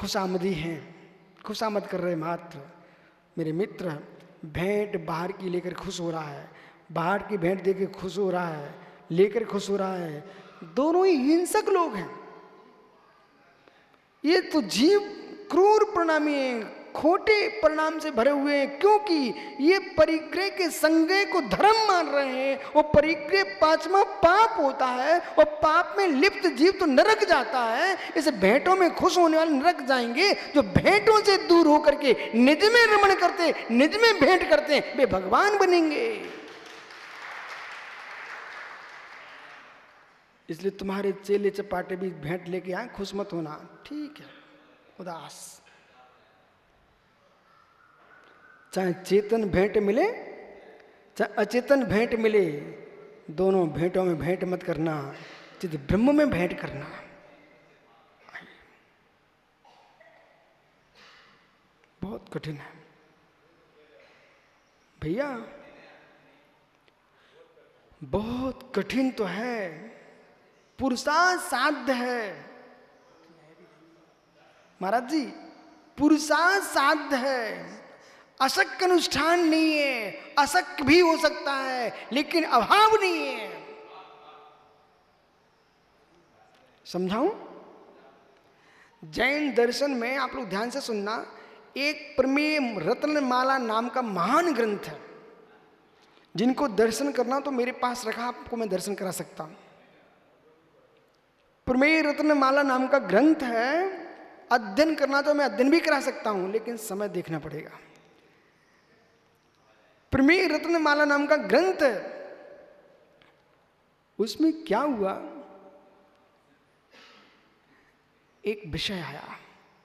खुशामदी हैं, खुशामद कर रहे मात्र। मेरे मित्र भेंट बाहर की लेकर खुश हो रहा है, बाहर की भेंट देकर खुश हो रहा है, लेकर खुश हो रहा है। दोनों ही हिंसक लोग हैं। ये तो जीव क्रूर परिणामी हैं, खोटे परिणाम से भरे हुए हैं, क्योंकि ये परिग्रह के संज्ञा को धर्म मान रहे हैं। वो परिग्रह पांचवा पाप होता है, और पाप में लिप्त जीव तो नरक जाता है। इस भेंटों में खुश होने वाले नरक जाएंगे। जो भेंटों से दूर होकर के निज में रमण करते, निज में भेंट करते, वे भगवान बनेंगे। इसलिए तुम्हारे चेले चपाटे भी भेंट लेके आए, खुश मत होना, ठीक है, उदास। चाहे चेतन भेंट मिले चाहे अचेतन भेंट मिले, दोनों भेंटों में भेंट मत करना, चित ब्रह्म में भेंट करना। बहुत कठिन है भैया, बहुत कठिन तो है, पुरुषार्थ साध्य है महाराज जी, पुरुषार्थ साध्य है, अशक्य अनुष्ठान नहीं है। अशक्य भी हो सकता है लेकिन अभाव नहीं है। समझाऊं? जैन दर्शन में आप लोग ध्यान से सुनना, एक प्रमेय रत्नमाला नाम का महान ग्रंथ है। जिनको दर्शन करना तो मेरे पास रखा, आपको मैं दर्शन करा सकता हूं। प्रमेय रत्नमाला नाम का ग्रंथ है, अध्ययन करना तो मैं अध्ययन भी करा सकता हूं, लेकिन समय देखना पड़ेगा। प्रमेय रत्नमाला नाम का ग्रंथ, उसमें क्या हुआ, एक विषय आया,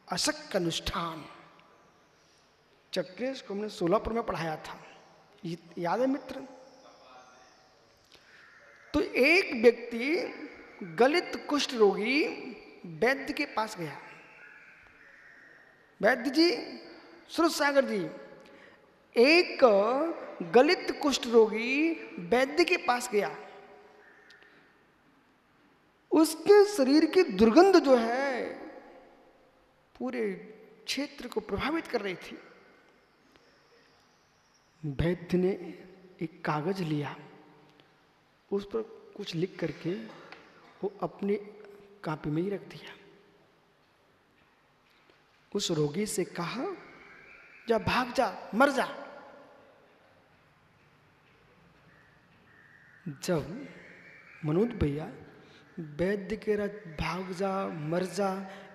अशक्य अनुष्ठान। चक्रेश को हमने 16 में पढ़ाया था, याद है मित्र? तो एक व्यक्ति गलित कुष्ठ रोगी वैद्य के पास गया। वैद्य जी, सुरत सागर जी, एक गलित कुष्ठ रोगी वैद्य के पास गया। उसके शरीर की दुर्गंध जो है पूरे क्षेत्र को प्रभावित कर रही थी। वैद्य ने एक कागज लिया, उस पर कुछ लिख करके वो अपनी कॉपी में ही रख दिया। उस रोगी से कहा, जा भाग जा, मर जा। जब मनोज भैया वैद्य के भाग जा, मर जा,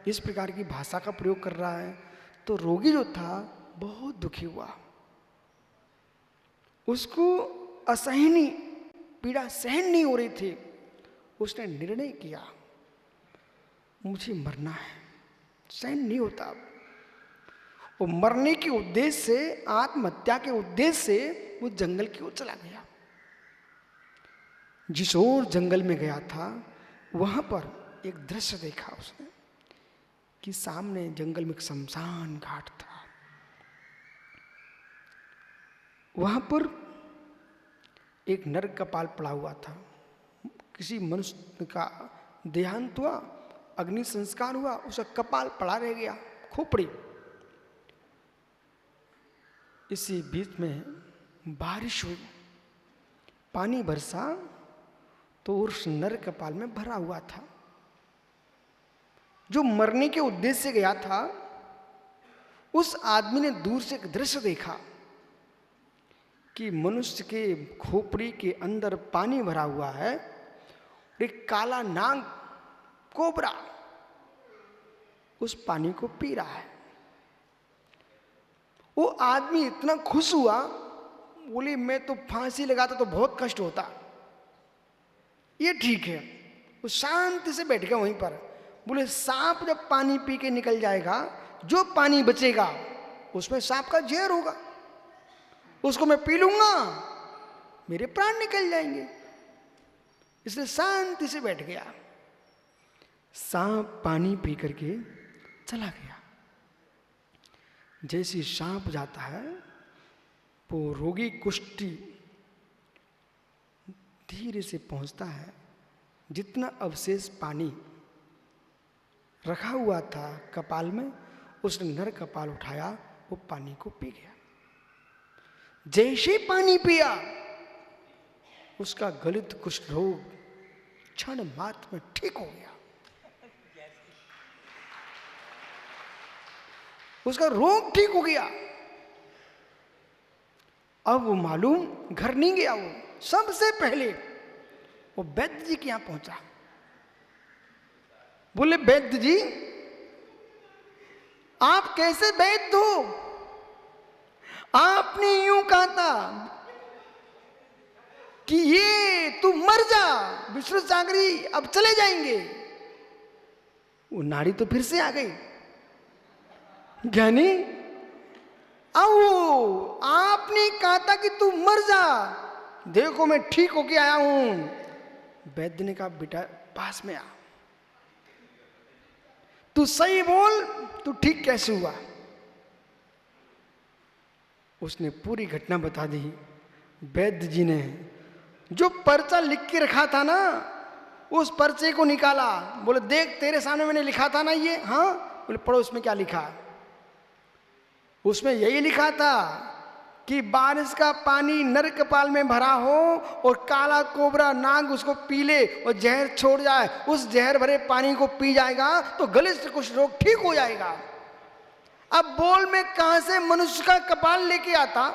इस प्रकार की भाषा का प्रयोग कर रहा है, तो रोगी जो था बहुत दुखी हुआ। उसको असहनीय पीड़ा सहन नहीं हो रही थी। उसने निर्णय किया, मुझे मरना है, सहन नहीं होता। वो मरने के उद्देश्य से, आत्महत्या के उद्देश्य से वो जंगल की ओर चला गया। जिस ओर जंगल में गया था, वहां पर एक दृश्य देखा उसने कि सामने जंगल में एक शमशान घाट था। वहां पर एक नर कपाल पड़ा हुआ था। किसी मनुष्य का देहांत हुआ, अग्नि संस्कार हुआ, उसका कपाल पड़ा रह गया, खोपड़ी। इसी बीच में बारिश हुई, पानी बरसा तो उस नर कपाल में भरा हुआ था। जो मरने के उद्देश्य से गया था, उस आदमी ने दूर से एक दृश्य देखा कि मनुष्य के खोपड़ी के अंदर पानी भरा हुआ है, एक काला नाग कोबरा उस पानी को पी रहा है। वो आदमी इतना खुश हुआ, बोले मैं तो फांसी लगाता तो बहुत कष्ट होता, ये ठीक है। वो शांति से बैठ गया वहीं पर। बोले सांप जब पानी पी के निकल जाएगा, जो पानी बचेगा उसमें सांप का जहर होगा, उसको मैं पी लूंगा, मेरे प्राण निकल जाएंगे। इसलिए शांति से बैठ गया। सांप पानी पी करके चला गया। जैसे सांप जाता है, वो रोगी कुष्ठी धीरे से पहुंचता है। जितना अवशेष पानी रखा हुआ था कपाल में, उसने नर कपाल उठाया, वो पानी को पी गया। जैसे पानी पिया, उसका गलित कुष्ठ रोग क्षण मात्र में ठीक हो गया। उसका रोग ठीक हो गया। अब वो मालूम घर नहीं गया, वो सबसे पहले वो वैद्य जी के यहां पहुंचा। बोले वैद्य जी, आप कैसे वैद्य हो? आपने यूं कहा था कि ये तू मर जा, विष्णु सागरी अब चले जाएंगे। वो नाड़ी तो फिर से आ गई। ज्ञानी, आओ, आपने कहा था कि तू मर जा, देखो मैं ठीक होके आया हूं। वैद्य ने कहा बेटा पास में आ, तू सही बोल, तू ठीक कैसे हुआ? उसने पूरी घटना बता दी। वैद्य जी ने जो पर्चा लिख के रखा था ना, उस पर्चे को निकाला। बोले देख, तेरे सामने मैंने लिखा था ना ये। हाँ। बोले पढ़ो, उसमें क्या लिखा? उसमें यही लिखा था कि बारिश का पानी नर कपाल में भरा हो और काला कोबरा नाग उसको पी ले और जहर छोड़ जाए, उस जहर भरे पानी को पी जाएगा तो गलित कुछ रोग ठीक हो जाएगा। अब बोल, मैं कहां से मनुष्य का कपाल लेके आता,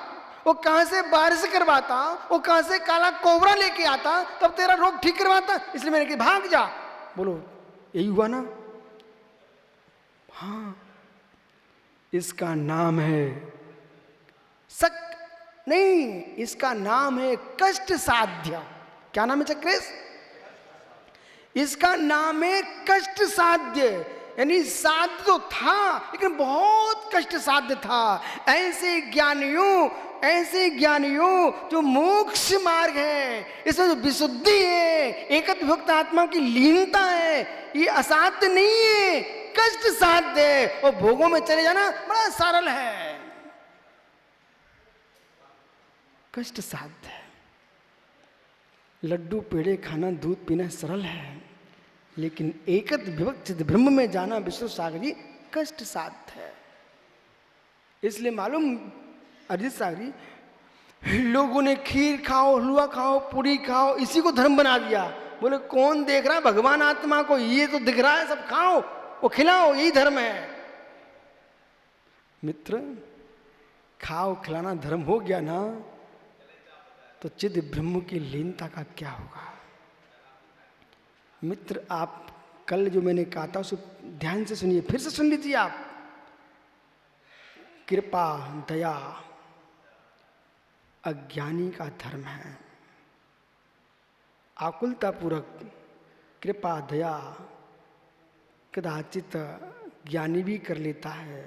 वो कहां से बारिश करवाता, वो कहां से काला कोबरा लेके आता, तब तेरा रोग ठीक करवाता? इसलिए मैंने कहा भाग जा। बोलो यही हुआ ना? हाँ। इसका नाम है नहीं, इसका नाम है कष्ट साध्य। क्या नाम है चक्रेश? इसका नाम है कष्ट साध्य। यानी साध्य तो था, लेकिन बहुत कष्ट साध्य था। ऐसे ज्ञानियों जो मोक्ष मार्ग है, इसमें जो विशुद्धि है, एकत विभक्त आत्मा की लीनता है, ये असाध्य नहीं है, कष्ट साध्य है। और भोगों में चले जाना बड़ा सरल है, कष्ट साध्य है। लड्डू पेड़े खाना, दूध पीना सरल है, लेकिन एकत विभक्त चिद ब्रह्म में जाना विष्णु सागर जी कष्ट साध्य है। इसलिए मालूम अरिजीत सागर जी, लोगों ने खीर खाओ, हलवा खाओ, पूरी खाओ, इसी को धर्म बना दिया। बोले कौन देख रहा है भगवान आत्मा को? ये तो दिख रहा है, सब खाओ वो खिलाओ, यही धर्म है। मित्र, खाओ खिलाना धर्म हो गया ना, तो चिद ब्रह्म की लीनता का क्या होगा? मित्र, आप कल जो मैंने कहा था उसे ध्यान से सुनिए, फिर से सुन लीजिए आप। कृपा दया अज्ञानी का धर्म है। आकुलतापूर्वक कृपा दया कदाचित ज्ञानी भी कर लेता है,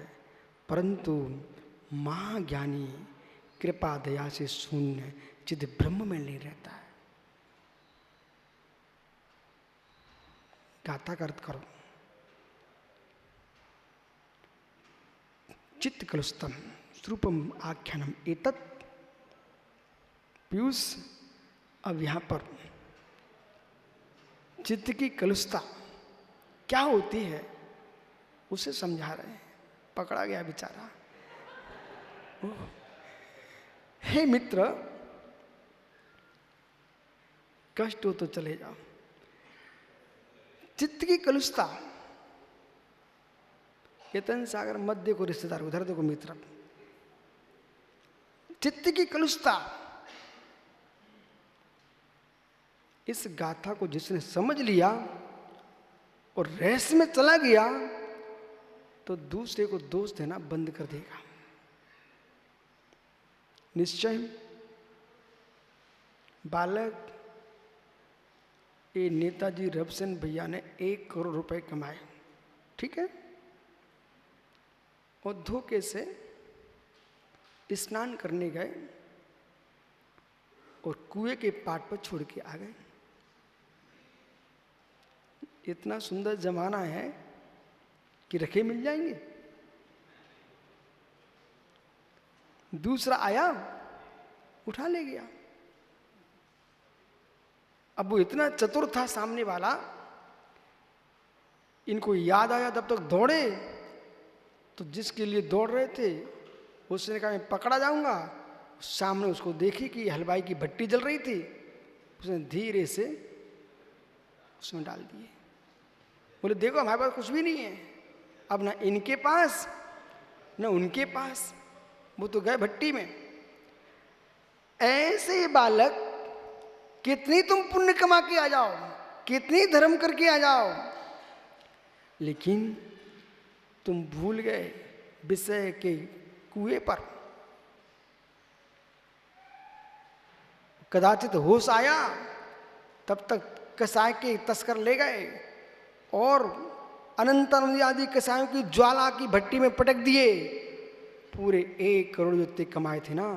परंतु महाज्ञानी कृपा दया से शून्य चिद ब्रह्म में नहीं रहता है। गाथा का अर्थ करो। चित्त कलुषतम स्वरूपम आख्यानम एतत्। पीयूष अब यहां पर चित्त की कलुषता क्या होती है उसे समझा रहे हैं। पकड़ा गया बेचारा। हे मित्र, कष्ट हो तो चले जाओ। चित्त की कलुषता, केतन सागर मत देखो रिश्तेदार, उधर देखो मित्र। चित्त की कलुषता, इस गाथा को जिसने समझ लिया और रहस्य में चला गया तो दूसरे को दोष देना बंद कर देगा। निश्चय बालक, ये नेताजी रबसेन भैया ने 1 करोड़ रुपए कमाए, ठीक है, और धोखे से स्नान करने गए और कुएं के पाट पर छोड़ के आ गए। इतना सुंदर जमाना है कि रखे मिल जाएंगे। दूसरा आया, उठा ले गया। अब वो इतना चतुर था सामने वाला, इनको याद आया तब तक दौड़े तो जिसके लिए दौड़ रहे थे उसने कहा मैं पकड़ा जाऊंगा। सामने उसको देखी कि हलवाई की भट्टी जल रही थी, उसने धीरे से उसमें डाल दिए। बोले देखो हमारे पास कुछ भी नहीं है, अब ना इनके पास ना उनके पास, वो तो गए भट्टी में। ऐसे बालक कितनी तुम पुण्य कमा के आ जाओ, कितनी धर्म करके आ जाओ, लेकिन तुम भूल गए विषय के कुएं पर। कदाचित होश आया तब तक कसाय के तस्कर ले गए और अनंत आदि कसायों की ज्वाला की भट्टी में पटक दिए। पूरे 1 करोड़ जो कमाए थे ना,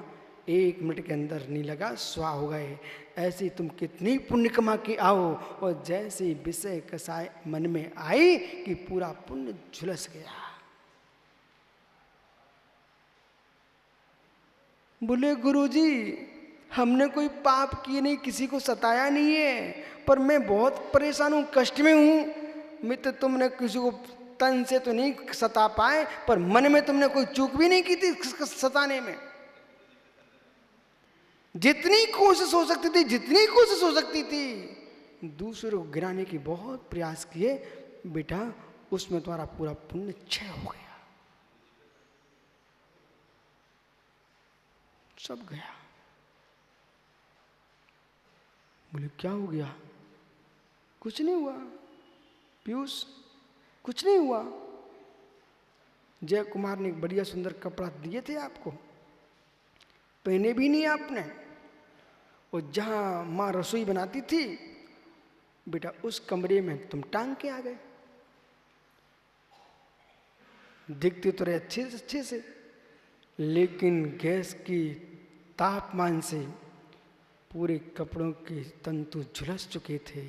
1 मिनट के अंदर नहीं लगा, स्वाह हो गए। ऐसे तुम कितनी पुण्य कमा के आओ, और जैसे विषय कसाय मन में आई कि पूरा पुण्य झुलस गया। बोले गुरुजी हमने कोई पाप किए नहीं, किसी को सताया नहीं है, पर मैं बहुत परेशान हूँ, कष्ट में हूँ। मित्र तुमने किसी को तन से तो नहीं सता पाए, पर मन में तुमने कोई चूक भी नहीं की थी सताने में। जितनी कोशिश हो सकती थी, जितनी कोशिश हो सकती थी, दूसरों को गिराने की बहुत प्रयास किए बेटा, उसमें तुम्हारा पूरा पुण्य क्षय हो गया, सब गया। बोले क्या हो गया? कुछ नहीं हुआ पीयूष, कुछ नहीं हुआ। जय कुमार ने एक बढ़िया सुंदर कपड़ा दिए थे आपको, पहने भी नहीं आपने, और जहां माँ रसोई बनाती थी बेटा उस कमरे में तुम टांग के आ गए। दिखते तो रहे अच्छे से, लेकिन गैस की तापमान से पूरे कपड़ों के तंतु झुलस चुके थे।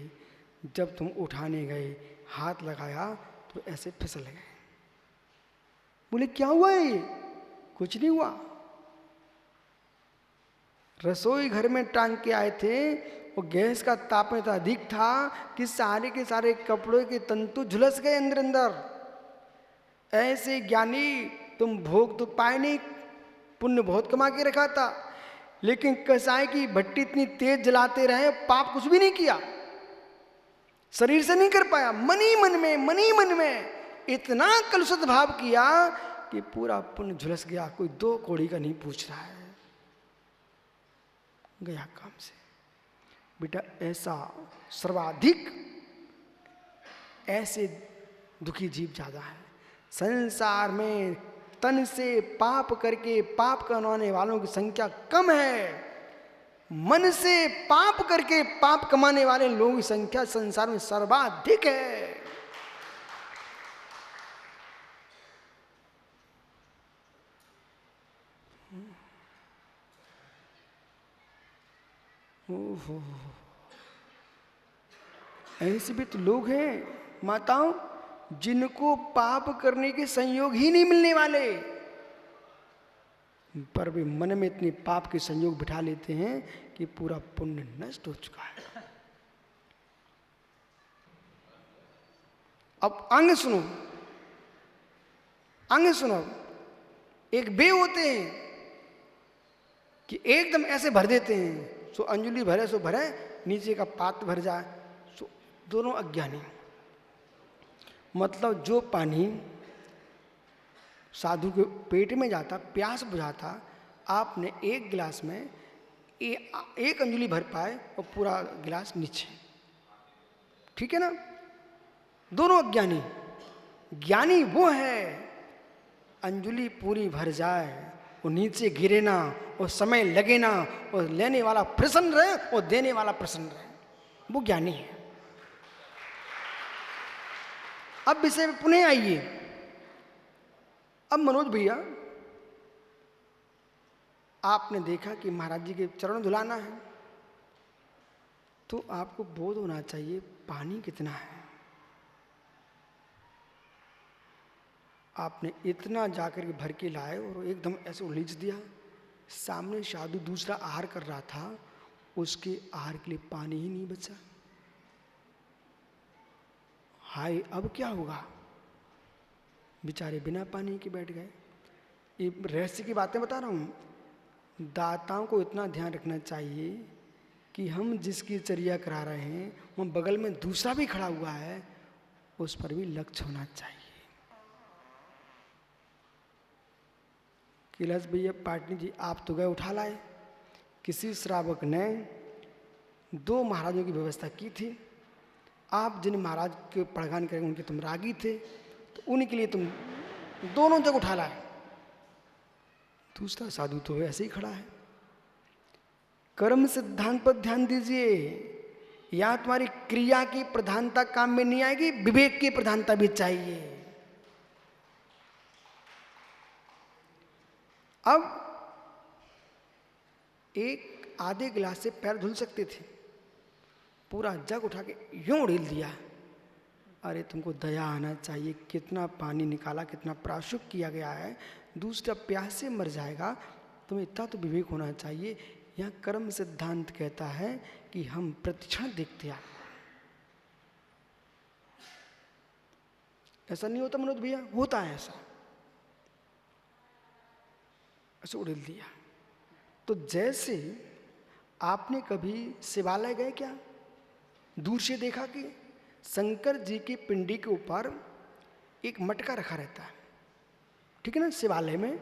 जब तुम उठाने गए, हाथ लगाया तो ऐसे फिसल गए। बोले क्या हुआ ये? कुछ नहीं हुआ। रसोई घर में टांग के आए थे, और गैस का तापमान इतना अधिक था कि सारे के सारे कपड़ों के तंतु झुलस गए अंदर अंदर। ऐसे ज्ञानी तुम भोग तो पाए नहीं, पुण्य बहुत कमा के रखा था, लेकिन कसाई की भट्टी इतनी तेज जलाते रहे, पाप कुछ भी नहीं किया, शरीर से नहीं कर पाया, मन ही मन में इतना कलुषित भाव किया कि पूरा पुण्य झुलस गया। कोई 2 कौड़ी का नहीं पूछ रहा है, गया काम से। बेटा ऐसा सर्वाधिक ऐसे दुखी जीव ज्यादा है संसार में। तन से पाप करके पाप कमाने वालों की संख्या कम है, मन से पाप करके पाप कमाने वाले लोगों की संख्या संसार में सर्वाधिक है। ओहो, ऐसे भी तो लोग हैं माताओं जिनको पाप करने के संयोग ही नहीं मिलने वाले, पर वे मन में इतने पाप के संयोग बिठा लेते हैं कि पूरा पुण्य नष्ट हो चुका है। अब आगे सुनो, आगे सुनो। एक बे होते हैं कि एकदम ऐसे भर देते हैं, सो अंजलि भरे सो भरे, नीचे का पात्र भर जाए, सो दोनों अज्ञानी। मतलब जो पानी साधु के पेट में जाता, प्यास बुझाता, आपने 1 गिलास में 1 अंजलि भर पाए और पूरा गिलास नीचे, ठीक है ना? दोनों अज्ञानी। ज्ञानी वो है अंजलि पूरी भर जाए और नीचे गिरे ना, और समय लगे ना, और लेने वाला प्रसन्न रहे और देने वाला प्रसन्न रहे, वो ज्ञानी है। अब विषय में पुनः आइए। अब मनोज भैया आपने देखा कि महाराज जी के चरण धुलाना है, तो आपको बोध होना चाहिए पानी कितना है। आपने इतना जाकर के भर के लाए और एकदम ऐसे उलीच दिया। सामने साधु दूसरा आहार कर रहा था, उसके आहार के लिए पानी ही नहीं बचा। हाय अब क्या होगा? बेचारे बिना पानी के बैठ गए। ये रहस्य की बातें बता रहा हूँ। दाताओं को इतना ध्यान रखना चाहिए कि हम जिसकी चर्या करा रहे हैं वो बगल में दूसरा भी खड़ा हुआ है, उस पर भी लक्ष्य होना चाहिए। कैलाश भैया पाटनी जी, आप तो गए उठा लाए। किसी श्रावक ने 2 महाराजों की व्यवस्था की थी। आप जिन महाराज के पड़गान करेंगे उनके तुम रागी थे, तो उनके लिए तुम दोनों जगह उठा लाए। दूसरा साधु तो ऐसे ही खड़ा है। कर्म सिद्धांत पर ध्यान दीजिए। या तुम्हारी क्रिया की प्रधानता काम में नहीं आएगी, विवेक की प्रधानता भी चाहिए। अब एक आधे गिलास से पैर धुल सकते थे, पूरा जग उठा के यूं उड़ेल दिया। अरे तुमको दया आना चाहिए, कितना पानी निकाला, कितना प्राशुक किया गया है, दूसरा प्यास से मर जाएगा। तुम्हें इतना तो विवेक होना चाहिए। यहाँ कर्म सिद्धांत कहता है कि हम प्रतिक्षण देखते हैं। ऐसा नहीं होता मनोज भैया? होता है ऐसा। ऐसे उड़ेल दिया। तो जैसे आपने कभी शिवालय गए क्या? दूर से देखा कि शंकर जी की पिंडी के ऊपर एक मटका रखा रहता है, ठीक है ना, शिवालय में,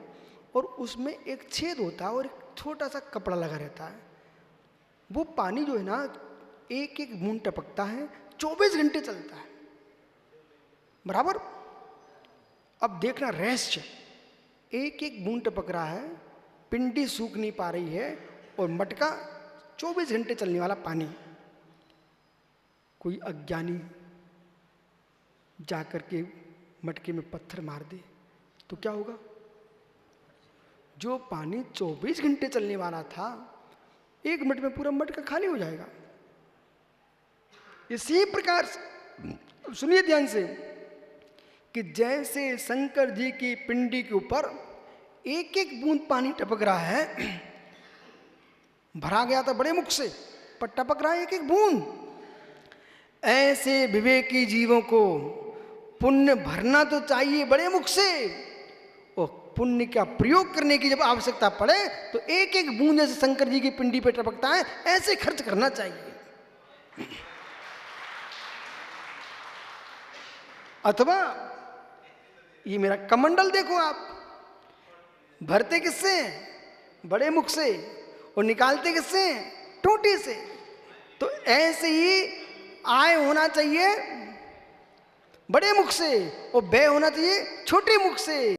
और उसमें एक छेद होता है और एक छोटा सा कपड़ा लगा रहता है। वो पानी जो है ना, एक एक बूंद टपकता है, 24 घंटे चलता है बराबर। अब देखना रहस्य, एक एक बूंद टपक रहा है, पिंडी सूख नहीं पा रही है, और मटका 24 घंटे चलने वाला पानी। कोई अज्ञानी जाकर के मटके में पत्थर मार दे तो क्या होगा? जो पानी 24 घंटे चलने वाला था, 1 मिनट में पूरा मटका खाली हो जाएगा। इसी प्रकार सुनिए ध्यान से कि जैसे शंकर जी की पिंडी के ऊपर एक एक बूंद पानी टपक रहा है, भरा गया था बड़े मुख से, पर टपक रहा है एक एक बूंद। ऐसे विवेकी जीवों को पुण्य भरना तो चाहिए बड़े मुख से, और पुण्य का प्रयोग करने की जब आवश्यकता पड़े तो एक एक बूंद जैसे शंकर जी की पिंडी पे टपकता है, ऐसे खर्च करना चाहिए। अथवा ये मेरा कमंडल देखो आप, भरते किससे? बड़े मुख से, और निकालते किससे? टोटी से। तो ऐसे ही आय होना चाहिए बड़े मुख से, और व्यय होना चाहिए छोटे मुख से।